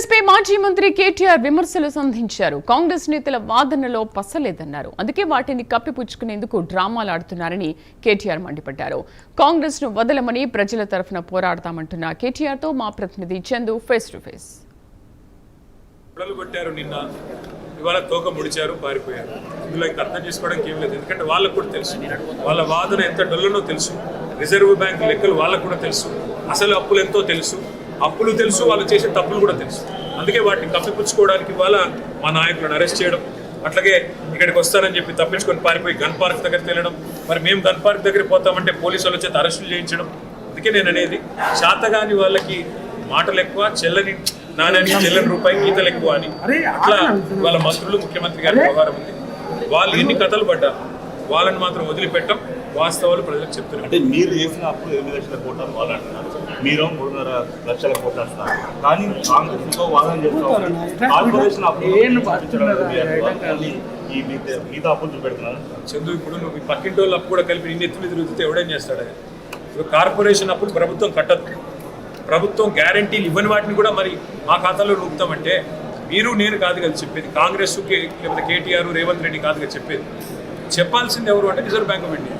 కాంగ్రెస్ పై మాజీ మంత్రి కేటీఆర్ విమర్శలు సంధించారు. కాంగ్రెస్ నేతల వాదనలో పసలేదన్నారు. అందుకే వాటిని కప్పిపుచ్చుకునేందుకు డ్రామాలు ఆడుతున్నారని కేటీఆర్ మండిపడ్డారు. కాంగ్రెస్ ను వదలమని ప్రజల తరఫున పోరాడతామంటున్న కేటీఆర్ తో మా ప్రతినిధి చందు ఫేస్ టు ఫేస్. నిన్న ఇవాళ తోక ముడిచారు, పారిపోయారు. ఇందులో ఇంకా అర్థం చేసుకోవడానికి ఏం లేదు. ఎందుకంటే వాళ్ళకు కూడా తెలుసు వాళ్ళ వాదన ఎంత డొల్లనో తెలుసు. రిజర్వ్ బ్యాంక్ లెక్కలు వాళ్ళకు కూడా తెలుసు. అసలు అప్పులు ఎంతో తెలుసు. అప్పులు తెలుసు, వాళ్ళు చేసే తప్పులు కూడా తెలుసు. అందుకే వాటిని కప్పిపుచ్చుకోవడానికి ఇవాళ మా నాయకులను అరెస్ట్ చేయడం, అట్లాగే ఇక్కడికి వస్తారని చెప్పి తప్పించుకొని పారిపోయి గన్ పార్క్ దగ్గరికి వెళ్ళడం. మరి మేము గన్ పార్క్ దగ్గర పోతామంటే పోలీసు వాళ్ళ చేత అరెస్టులు చేయించడం. అందుకే నేను అనేది, శాతగాని వాళ్ళకి మాటలు ఎక్కువ, చెల్లని నాణ్యానికి చెల్లని రూపాయి గీతలు ఎక్కువ అని. అట్లా వాళ్ళ మంత్రులు, ముఖ్యమంత్రి గారి వ్యవహారం ఉంది. వాళ్ళు ఎన్ని కథలు పడ్డారు, వాళ్ళని మాత్రం వదిలిపెట్టం. వాస్తవాలు ప్రజలకు చెప్తున్నారు. అంటే మీరు చేసిన అప్పుడు 8 లక్షల కోట్ల వాళ్ళు అంటున్నారు, మీరు 3.5 లక్షల కోట్లు అంటున్నారు. కానీ కాంగ్రెస్ ఇంకో వాదన చేస్తున్నారు, కార్పొరేషన్ ఈ మిగతా అప్పులు చూపెడుతున్నారు. చందు, ఇప్పుడు నువ్వు ఈ పక్కింటి వాళ్ళు అప్పు కూడా కలిపి నిన్న ఎత్తి మీద తిరుగుతే ఎవడేం చేస్తాడు? ఇప్పుడు కార్పొరేషన్ అప్పుడు ప్రభుత్వం కట్టదు. ప్రభుత్వం గ్యారంటీలు ఇవ్వని వాటిని కూడా మరి మా ఖాతాలో రూపుతామంటే మీరు నేను కాదు కదా చెప్పేది, కాంగ్రెస్కి లేకపోతే కేటీఆర్, రేవంత్ రెడ్డి కాదు కదా చెప్పేది. చెప్పాల్సింది ఎవరు అంటే రిజర్వ్ బ్యాంక్ ఆఫ్ ఇండియా.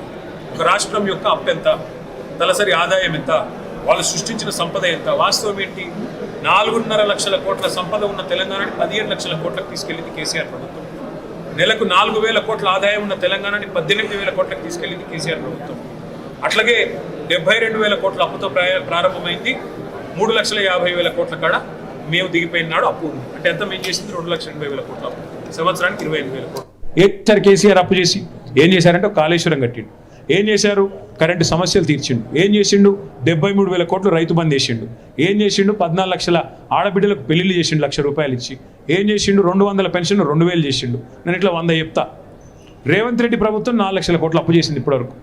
ఒక రాష్ట్రం యొక్క అప్పు ఎంత, తలసరి ఆదాయం ఎంత, వాళ్ళు సృష్టించిన సంపద ఎంత, వాస్తవం ఏంటి? 4.5 లక్షల కోట్ల సంపద ఉన్న తెలంగాణని 17 లక్షల కోట్లకు తీసుకెళ్ళింది కేసీఆర్ ప్రభుత్వం. నెలకు 4,000 కోట్ల ఆదాయం ఉన్న తెలంగాణని 18,000 కోట్లకు తీసుకెళ్ళింది కేసీఆర్ ప్రభుత్వం. అట్లాగే 72,000 కోట్ల అప్పుతో ప్రారంభమైంది. 3,50,000 కోట్ల కాడ మేము దిగిపోయిన నాడు అప్పు ఉంది. అంటే ఎంత మేము చేసింది? 2,80,000 కోట్ల అప్పు. సంవత్సరానికి 25,000 కోట్లు. ఏం కేసీఆర్ అప్పు చేసి ఏం చేశారంటే కాళేశ్వరం కట్టిండు. ఏం చేశారు? కరెంటు సమస్యలు తీర్చిండు. ఏం చేసిండు? 73,000 కోట్లు రైతు బంద్ చేసిండు. ఏం చేసిండు? 14 లక్షల ఆడబిడ్డలకు పెళ్లిళ్ళు చేసిండు, ₹1,00,000 ఇచ్చి. ఏం చేసిండు? 200 పెన్షన్ 2,000 చేసిండు. నేను ఇట్లా 100 చెప్తా. రేవంత్ రెడ్డి ప్రభుత్వం 4 లక్షల కోట్లు అప్పు చేసింది ఇప్పటివరకు.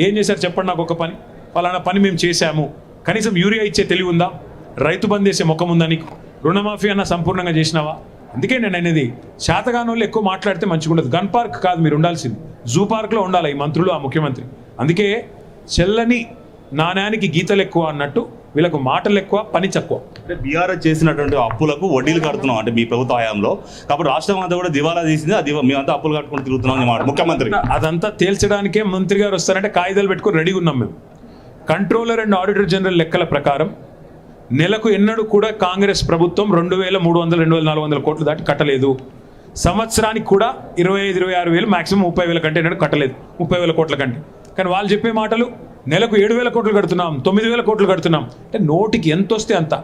ఏం చేశారు చెప్పండి నాకు ఒక పని. పలానా పని మేము చేశాము. కనీసం యూరియా ఇచ్చే తెలివి ఉందా? రైతు బంద్ చేసే ముఖం ఉందా నీకు? రుణమాఫీ అన్న సంపూర్ణంగా చేసినావా? అందుకే నేను అనేది, శాతగాని వాళ్ళు ఎక్కువ మాట్లాడితే మంచిగా ఉండదు. గన్ పార్క్ కాదు మీరు ఉండాల్సింది, జూ పార్క్లో ఉండాలి ఈ మంత్రులు, ఆ ముఖ్యమంత్రి. అందుకే చెల్లని నాణ్యానికి గీతలు ఎక్కువ అన్నట్టు వీళ్ళకు మాటలు ఎక్కువ, పని తక్కువ. అంటే బీఆర్ఎస్ చేసినటువంటి అప్పులకు వడ్డీలు కడుతున్నాం అంటే మీ ప్రభుత్వ హయాంలో. కాబట్టి రాష్ట్రం అంతా కూడా దివాలా తీసింది, అది మేమంతా అప్పులు కట్టుకుని తిరుగుతున్నాం అన్నమాట ముఖ్యమంత్రి. అదంతా తేల్చడానికే మంత్రి గారు వస్తారంటే కాగితాలు పెట్టుకుని రెడీగా ఉన్నాం మేము. కంట్రోలర్ అండ్ ఆడిటర్ జనరల్ లెక్కల ప్రకారం నెలకు ఎన్నడూ కూడా కాంగ్రెస్ ప్రభుత్వం 2,300, 2,400 కోట్లు దాటి కట్టలేదు. సంవత్సరానికి కూడా 25,000-26,000, మాక్సిమం 30,000 కంటే ఎన్నడూ కట్టలేదు, 30,000 కోట్ల కంటే. కానీ వాళ్ళు చెప్పే మాటలు నెలకు 7,000 కోట్లు కడుతున్నాం, 9,000 కోట్లు కడుతున్నాం. అంటే నోటికి ఎంత వస్తే అంత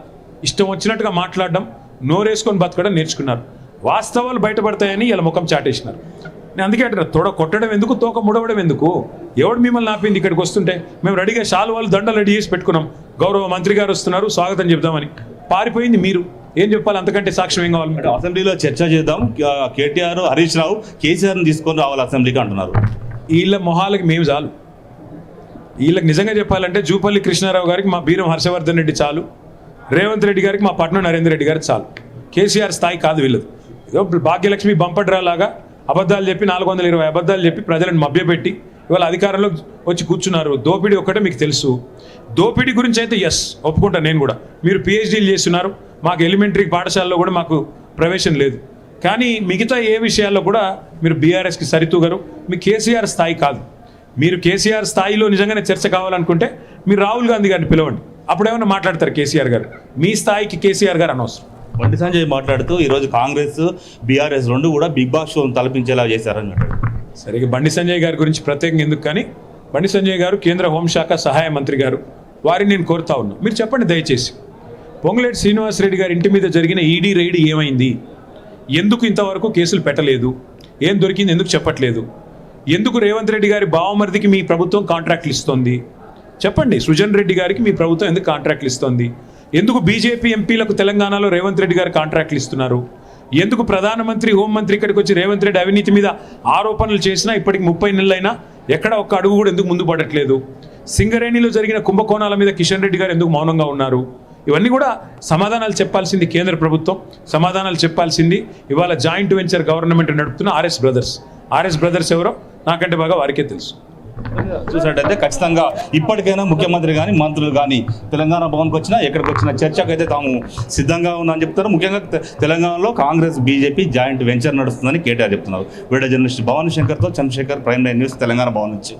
ఇష్టం వచ్చినట్టుగా మాట్లాడడం, నోరేసుకొని బతకడం నేర్చుకున్నారు. వాస్తవాలు బయటపడతాయని ఇలా ముఖం చాటేసినారు. నేను అందుకే అంటున్నా, తోడ కొట్టడం ఎందుకు, తోక ముడవడం ఎందుకు? ఎవడు మిమ్మల్ని ఆపింది ఇక్కడికి వస్తుంటే? మేము రెడీగా శాలువాలు దండలు రెడీ చేసి పెట్టుకున్నాం. గౌరవ మంత్రి గారు వస్తున్నారు, స్వాగతం చెప్దామని. పారిపోయింది మీరు. ఏం చెప్పాలి అంతకంటే? సాక్ష్యం ఏం కావాలి? అసెంబ్లీలో చర్చ చేద్దాం, కేటీఆర్, హరీష్ రావు కేసీఆర్ని తీసుకొని రావాలి అసెంబ్లీకి అంటున్నారు. వీళ్ళ మొహాలకి మేము చాలు. వీళ్ళకి నిజంగా చెప్పాలంటే జూపల్లి కృష్ణారావు గారికి మా బీరం హర్షవర్ధన్ రెడ్డి చాలు, రేవంత్ రెడ్డి గారికి మా పట్నం నరేందర్ రెడ్డి గారికి చాలు. కేసీఆర్ స్థాయి కాదు వీళ్ళది. ఏదో భాగ్యలక్ష్మి బంపడ్రా లాగా అబద్ధాలు చెప్పి 420 అబద్ధాలు చెప్పి ప్రజలను మభ్యపెట్టి ఇవాళ అధికారంలో వచ్చి కూర్చున్నారు. దోపిడీ ఒక్కటే మీకు తెలుసు. దోపిడీ గురించి అయితే ఎస్ ఒప్పుకుంటా నేను కూడా. మీరు పిహెచ్డీలు చేస్తున్నారు, మాకు ఎలిమెంటరీ పాఠశాలలో కూడా మాకు ప్రవేశం లేదు. కానీ మిగతా ఏ విషయాల్లో కూడా మీరు బీఆర్ఎస్కి సరితూగరు. మీ కేసీఆర్ స్థాయి కాదు. మీరు కేసీఆర్ స్థాయిలో నిజంగానే చర్చ కావాలనుకుంటే మీరు రాహుల్ గాంధీ గారిని పిలవండి, అప్పుడేమన్నా మాట్లాడతారు కేసీఆర్ గారు. మీ స్థాయికి కేసీఆర్ గారు అనవసరం. బండి సంజయ్ మాట్లాడుతూ ఈరోజు కాంగ్రెస్, బీఆర్ఎస్ రెండు కూడా బిగ్ బాస్ షో తలపించేలా చేశారని. సరిగ్గా బండి సంజయ్ గారి గురించి ప్రత్యేకంగా ఎందుకు, కానీ బండి సంజయ్ గారు కేంద్ర హోంశాఖ సహాయ మంత్రి గారు, వారిని నేను కోరుతా ఉన్నా, మీరు చెప్పండి దయచేసి. పొంగులేటి శ్రీనివాసరెడ్డి గారి ఇంటి మీద జరిగిన ఈడీ రైడ్ ఏమైంది? ఎందుకు ఇంతవరకు కేసులు పెట్టలేదు? ఏం దొరికింది ఎందుకు చెప్పట్లేదు? ఎందుకు రేవంత్ రెడ్డి గారి బావమరిదికి మీ ప్రభుత్వం కాంట్రాక్ట్లు ఇస్తోంది? చెప్పండి. సృజన్ రెడ్డి గారికి మీ ప్రభుత్వం ఎందుకు కాంట్రాక్ట్లు ఇస్తోంది? ఎందుకు బీజేపీ ఎంపీలకు తెలంగాణలో రేవంత్ రెడ్డి గారు కాంట్రాక్ట్లు ఇస్తున్నారు? ఎందుకు ప్రధానమంత్రి, హోంమంత్రి ఇక్కడికి వచ్చి రేవంత్ రెడ్డి అవినీతి మీద ఆరోపణలు చేసినా ఇప్పటికి 30 నెలలైనా ఎక్కడ ఒక్క అడుగు కూడా ఎందుకు ముందు పడట్లేదు? సింగరేణిలో జరిగిన కుంభకోణాల మీద కిషన్ రెడ్డి గారు ఎందుకు మౌనంగా ఉన్నారు? ఇవన్నీ కూడా సమాధానాలు చెప్పాల్సింది కేంద్ర ప్రభుత్వం. సమాధానాలు చెప్పాల్సింది ఇవాళ జాయింట్ వెంచర్ గవర్నమెంట్ నడుపుతున్న ఆర్ఎస్ బ్రదర్స్. ఆర్ఎస్ బ్రదర్స్ ఎవరో నాకంటే బాగా వారికే తెలుసు. చూసినట్టయితే ఖచ్చితంగా ఇప్పటికైనా ముఖ్యమంత్రి కానీ మంత్రులు కానీ తెలంగాణ భవన్కి వచ్చినా ఎక్కడికి వచ్చిన చర్చకు అయితే తాము సిద్ధంగా ఉన్నామని చెప్తారు. ముఖ్యంగా తెలంగాణలో కాంగ్రెస్ బీజేపీ జాయింట్ వెంచర్ నడుస్తుందని కేటీఆర్ చెప్తున్నారు. వీడియో జర్నలిస్ట్ భవానీ శంకర్తో చంద్రశేఖర్, ప్రైమ్ 9 న్యూస్, తెలంగాణ భవన్ నుంచి.